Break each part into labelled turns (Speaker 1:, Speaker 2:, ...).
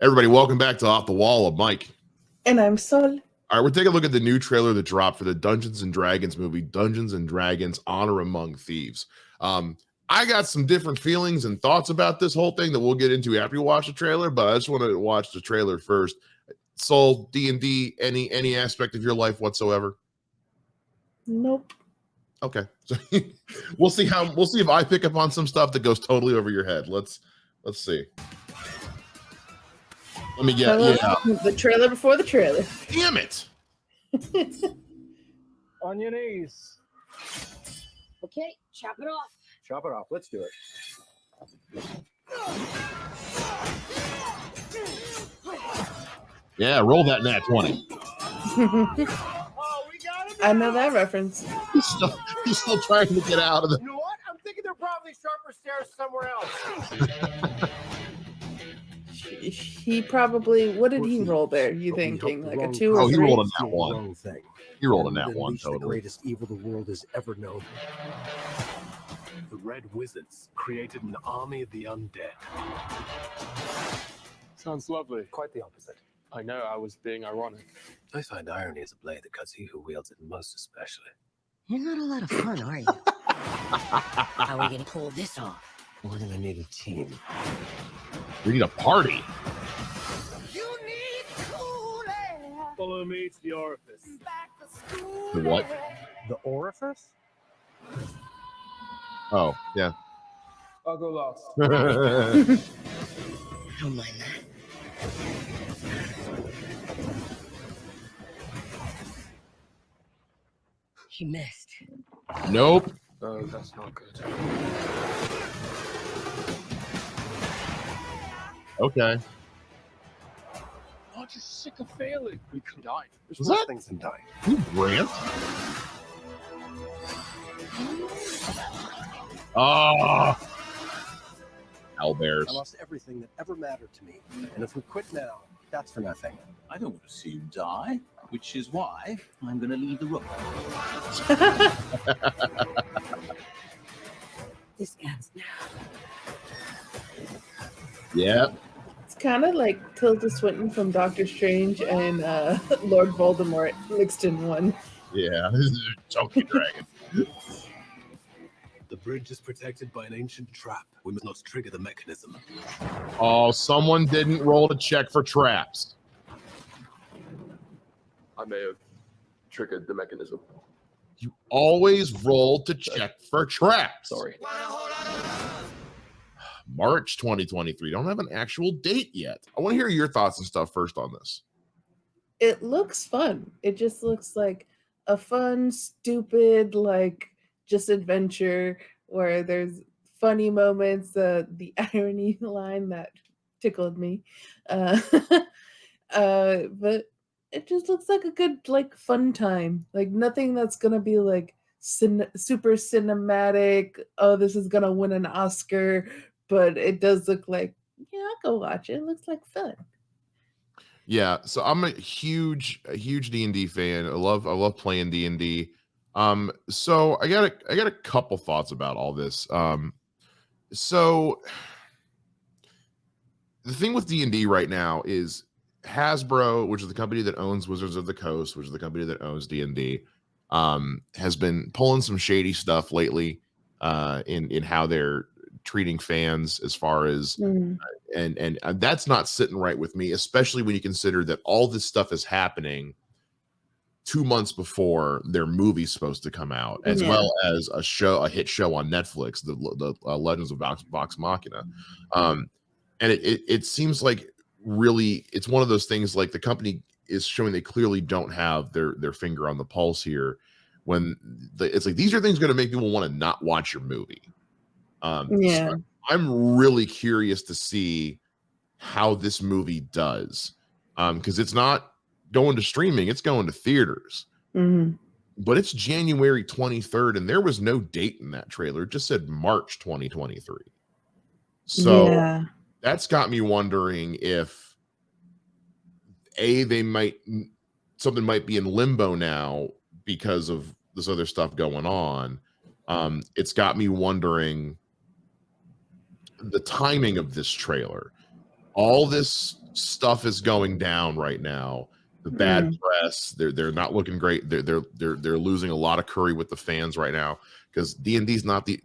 Speaker 1: Everybody, welcome back to Off the Wall. I'm Mike.
Speaker 2: And I'm Sol.
Speaker 1: All right, we're taking a look at the new trailer that dropped for the Dungeons & Dragons movie, Dungeons & Dragons Honor Among Thieves. I got some different feelings and thoughts about this whole thing that we'll get into after you watch the trailer, but I just want to watch the trailer first. Sol, D&D, any aspect of your life whatsoever?
Speaker 2: Nope.
Speaker 1: Okay. So we'll see if I pick up on some stuff that goes totally over your head. Let's see. Let me get
Speaker 2: the trailer before the trailer.
Speaker 1: Damn it.
Speaker 3: On your knees.
Speaker 4: Okay, chop it off.
Speaker 3: Chop it off. Let's do it.
Speaker 1: Yeah, roll that nat 20.
Speaker 2: I know that reference.
Speaker 1: He's still trying to get out of the.
Speaker 3: You know what? I'm thinking they're probably sharper stairs somewhere else.
Speaker 2: He probably. What did he roll there? You thinking like a 2 or 3?
Speaker 1: He rolled a nat 1. He rolled a nat 1
Speaker 5: The
Speaker 1: totally.
Speaker 5: greatest evil the world has ever known.
Speaker 6: The Red Wizards created an army of the undead.
Speaker 7: Sounds lovely.
Speaker 3: Quite the opposite.
Speaker 7: I know, I was being ironic.
Speaker 5: I find irony is a blade that cuts he who wields it most especially.
Speaker 4: You're not a lot of fun, are you? How are we gonna pull this off?
Speaker 5: We're gonna need a team.
Speaker 1: We need a party.
Speaker 8: You need cool air.
Speaker 3: Follow me to the orifice.
Speaker 8: Back to school.
Speaker 1: The what?
Speaker 3: The orifice?
Speaker 1: Oh, yeah.
Speaker 3: I'll go last.
Speaker 4: I don't mind that. He missed.
Speaker 1: Nope.
Speaker 7: Oh, that's not good.
Speaker 1: Okay.
Speaker 7: I'm just sick of failing. We could die.
Speaker 5: There's
Speaker 1: Was
Speaker 5: worse
Speaker 1: that-
Speaker 5: things than dying.
Speaker 1: You rant? Ah. Owlbears.
Speaker 5: I lost everything that ever mattered to me. And if we quit now, that's for nothing.
Speaker 9: I don't want to see you die, which is why I'm going to leave the room.
Speaker 4: This ends now.
Speaker 1: Yeah.
Speaker 2: It's kind of like Tilda Swinton from Doctor Strange and Lord Voldemort mixed in one.
Speaker 1: Yeah. This is a chunky dragon.
Speaker 6: The bridge is protected by an ancient trap. We must not trigger the mechanism.
Speaker 1: Oh, someone didn't roll to check for traps.
Speaker 7: I may have triggered the mechanism.
Speaker 1: You always roll to check for traps.
Speaker 7: Sorry.
Speaker 1: March 2023. Don't have an actual date yet. I want to hear your thoughts and stuff first on this.
Speaker 2: It looks fun. It just looks like a fun, stupid, like just adventure where there's funny moments. The irony line that tickled me, but it just looks like a good, like, fun time. Like nothing that's gonna be like super cinematic. Oh, this is gonna win an Oscar, but it does look like, yeah, I'll go watch it. It looks like fun.
Speaker 1: Yeah, so I'm a huge D&D fan. I love playing D&D. So I got a couple thoughts about all this. So the thing with D&D right now is Hasbro, which is the company that owns Wizards of the Coast, which is the company that owns D&D, has been pulling some shady stuff lately in how they're treating fans as far as and that's not sitting right with me, especially when you consider that all this stuff is happening 2 months before their movie's supposed to come out, as well as a hit show on Netflix, the Legends of Vox Machina. And it seems like really it's one of those things like the company is showing they clearly don't have their finger on the pulse here when it's like these are things going to make people want to not watch your movie. So I'm really curious to see how this movie does, because it's not going to streaming, it's going to theaters. But it's January 23rd, and there was no date in that trailer. It just said March 2023. So that's got me wondering if something might be in limbo now because of this other stuff going on. It's got me wondering the timing of this trailer. all this stuff is going down right now. The bad press, they're not looking great. They're losing a lot of curry with the fans right now because D&D's not the,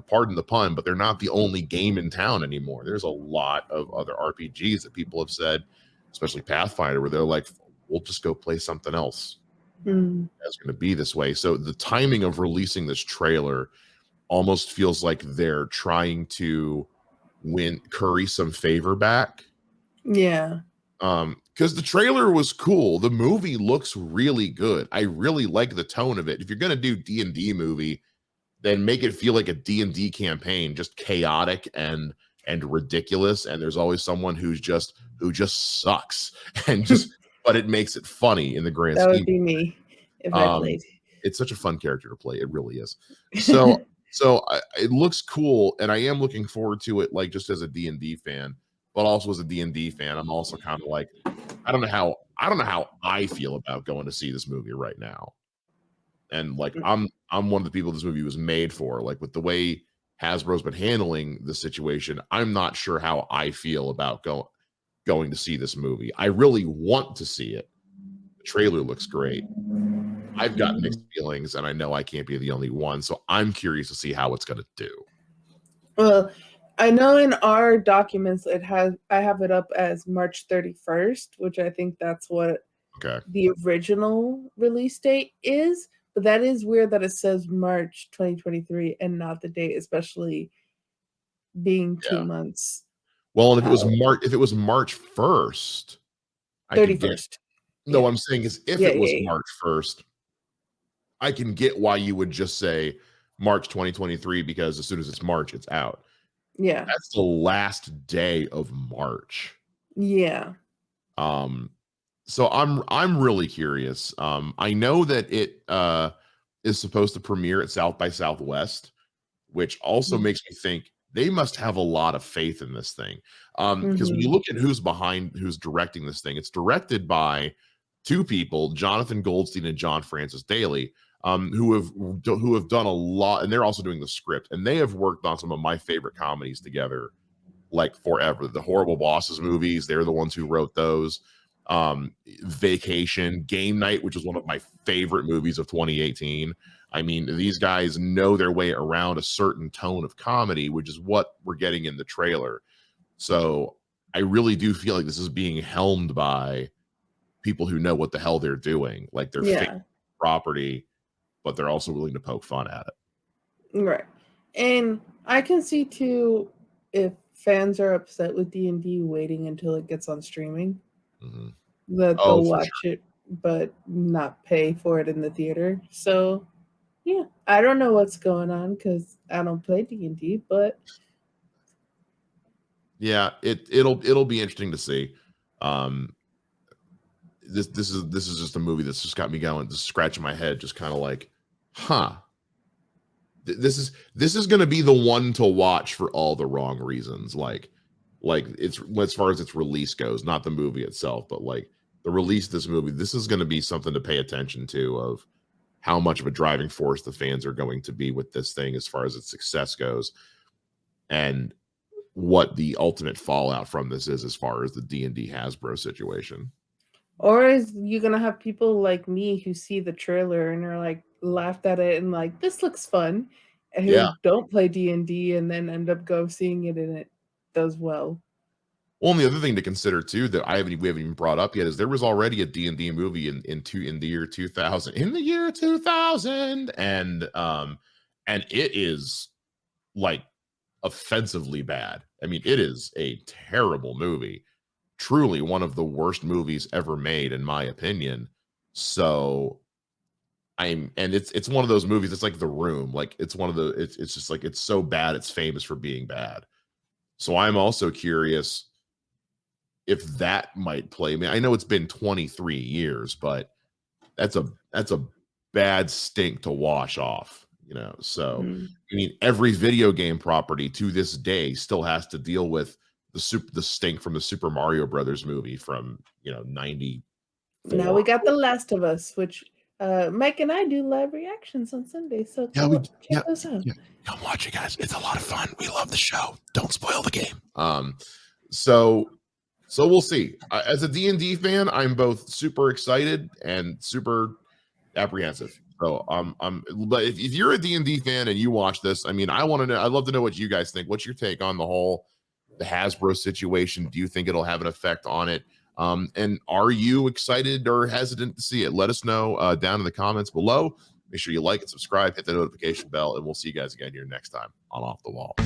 Speaker 1: pardon the pun, but they're not the only game in town anymore. There's a lot of other RPGs that people have said, especially Pathfinder, where they're like, we'll just go play something else. It's going to be this way. So the timing of releasing this trailer almost feels like they're trying to curry some favor back.
Speaker 2: Yeah.
Speaker 1: Because the trailer was cool. The movie looks really good. I really like the tone of it. If you're gonna do D&D movie, then make it feel like a D&D campaign, just chaotic and ridiculous. And there's always someone who just sucks and just, but it makes it funny in the grand
Speaker 2: That
Speaker 1: scheme.
Speaker 2: would be me if I played.
Speaker 1: It's such a fun character to play. It really is. So it looks cool, and I am looking forward to it, like just as a D&D fan, but also as a D&D fan, I'm also kind of like, I don't know how I feel about going to see this movie right now. And like I'm one of the people this movie was made for. Like with the way Hasbro's been handling the situation, I'm not sure how I feel about going to see this movie. I really want to see it. The trailer looks great. I've got mixed feelings, and I know I can't be the only one. So I'm curious to see how it's going to do.
Speaker 2: Well, I know in our documents I have it up as March 31st, which I think that's what the original release date is. But that is weird that it says March 2023 and not the date, especially being 2 months.
Speaker 1: Well, and if it was March 1st,
Speaker 2: 31st.
Speaker 1: No, I'm saying is if it was March 1st, I can get why you would just say March 2023 because as soon as it's March, it's out.
Speaker 2: Yeah.
Speaker 1: That's the last day of March.
Speaker 2: Yeah.
Speaker 1: So I'm really curious. I know that it is supposed to premiere at South by Southwest, which also makes me think they must have a lot of faith in this thing. Because when you look at who's directing this thing, it's directed by two people, Jonathan Goldstein and John Francis Daly, who have done a lot, and they're also doing the script, and they have worked on some of my favorite comedies together, like forever. The Horrible Bosses movies, they're the ones who wrote those. Vacation, Game Night, which is one of my favorite movies of 2018. I mean, these guys know their way around a certain tone of comedy, which is what we're getting in the trailer. So I really do feel like this is being helmed by people who know what the hell they're doing. Like they're favorite property, but they're also willing to poke fun at it.
Speaker 2: Right. And I can see too, if fans are upset with D&D waiting until it gets on streaming, that they'll watch it but not pay for it in the theater. So yeah, I don't know what's going on because I don't play D&D, but
Speaker 1: yeah, it'll be interesting to see. This is just a movie that's just got me going, just scratching my head, just kind of like, this is going to be the one to watch for all the wrong reasons. Like it's, as far as its release goes, not the movie itself, but like the release of this movie, this is going to be something to pay attention to, of how much of a driving force the fans are going to be with this thing as far as its success goes, and what the ultimate fallout from this is as far as the D&D Hasbro situation.
Speaker 2: Or is you gonna have people like me who see the trailer and are like laughed at it and like, this looks fun, and who don't play D&D and then end up seeing it and it does well.
Speaker 1: Well, and the other thing to consider too that we haven't even brought up yet is there was already a D&D movie in the year 2000. In the year 2000, and it is like offensively bad. I mean, it is a terrible movie. Truly one of the worst movies ever made, in my opinion. So it's one of those movies. It's like The Room. Like it's just like, it's so bad, it's famous for being bad. So I'm also curious if that might play. I mean, I know it's been 23 years, but that's a bad stink to wash off, So I mean, every video game property to this day still has to deal with the stink from the Super Mario Brothers movie from 90.
Speaker 2: Now we got The Last of Us, which Mike and I do live reactions on Sunday. So check those out.
Speaker 1: Come watch it, guys. It's a lot of fun. We love the show. Don't spoil the game. So So we'll see. As a D&D fan, I'm both super excited and super apprehensive. So but if you're a D&D fan and you watch this, I mean, I want to know, I'd love to know what you guys think. What's your take on the Hasbro situation? Do you think it'll have an effect on it? And are you excited or hesitant to see it? Let us know down in the comments below. Make sure you like and subscribe, hit the notification bell, and we'll see you guys again here next time on Off the Wall.